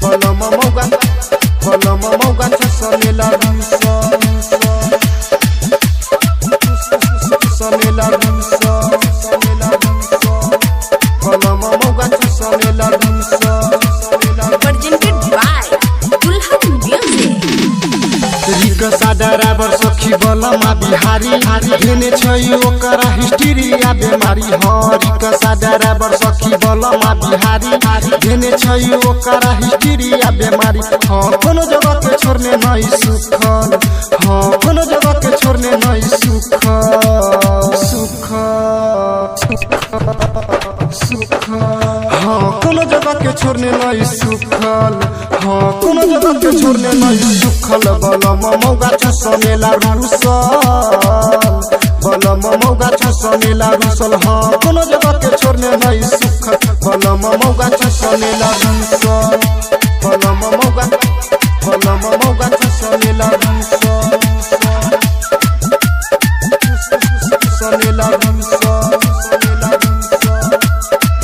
बलम मौगा छसनेला सनेला बलम मौगा छसनेला presented by Dulhan Music. Rickshaw driver सखी बलमा बिहारी देने छै ओकरा हिस्ट्री या बेमारी रिक्सा ड्राइवर सखी बलमा बिहारी देने छै ओकरा हिस्ट्री या बेमारी कोनो जगह के छोड़ने नहीं सुखल कोनो जगह के छोड़ने नहीं कोनो जगह के छोड़ने नहीं सुखल कोनो जगह के छोड़ने नहीं सुखल बलम मौगा छसनेला बलम मौगा छसनेला कोनो जगह के छोड़ने नहीं सुखल बलम मौगा छसनेला बलम मौगा छसनेला सनेला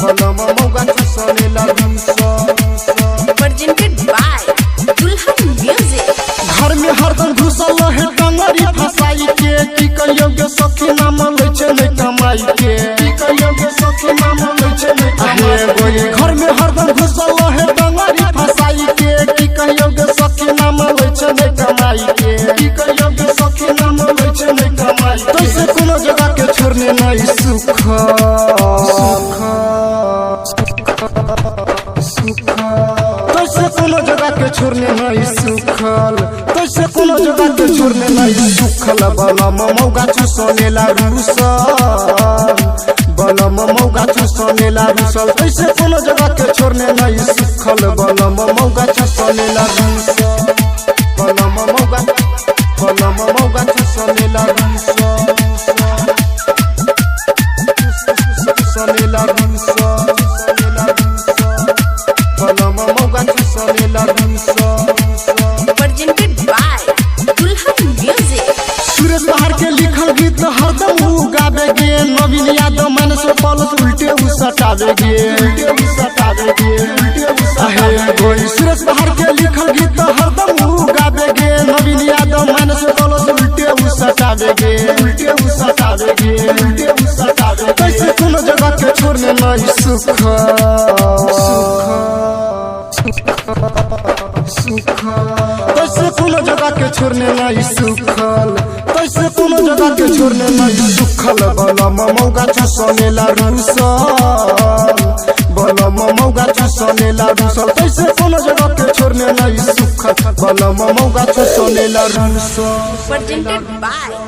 बलम मौगा छसनेला Presented by Dulhan Music. घर में हरदम घुसल है टंगरी फसाई के की कहियो के सखी नाम लै छै नै कमाई के की कहियो के सखी नाम लै छै नै कमाई के घर में हरदम घुसल है टंगरी फसाई के की कहियो के सखी नाम लै छै नै कमाई के की कहियो के सखी नाम लै छै नै कमाई तैसे कोनो जगह के छोड़ने नहीं सुख तैसे कोनो जगह के छोड़ने नहीं सुखल तैसे कोनो जगह के छोड़ने नहीं सुखल बलम मौगा छसनेला बलम मौगा छसनेला तैसे कोनो जगह के छोड़ने नहीं सुखल बलम मौगा छसनेला बलम मौगा छसनेला सनेला बलम मौगा छसनेला Presented by Dulhan Music. Suresh बहार के लिखल गीत हरदम गावे गे नवीन यादव मन से पलस उल्टे सटावे गे सुरेश बहार के लिखल गीत हरदम गावे गे नवीन यादव मन से पलस उल्टे सटावे गे कैसे कोनो जगह के छोड़ने नहीं सुख तैसे कोनो जगह के छोड़ने नहीं सुखल तैसे कोनो जगह के छोड़ने नहीं सुखल बलम मौगा छसनेला बलम मौगा छसनेला तैसे कोनो जगह के छोड़ने नहीं सुखल बलम मौगा छसनेला Presented by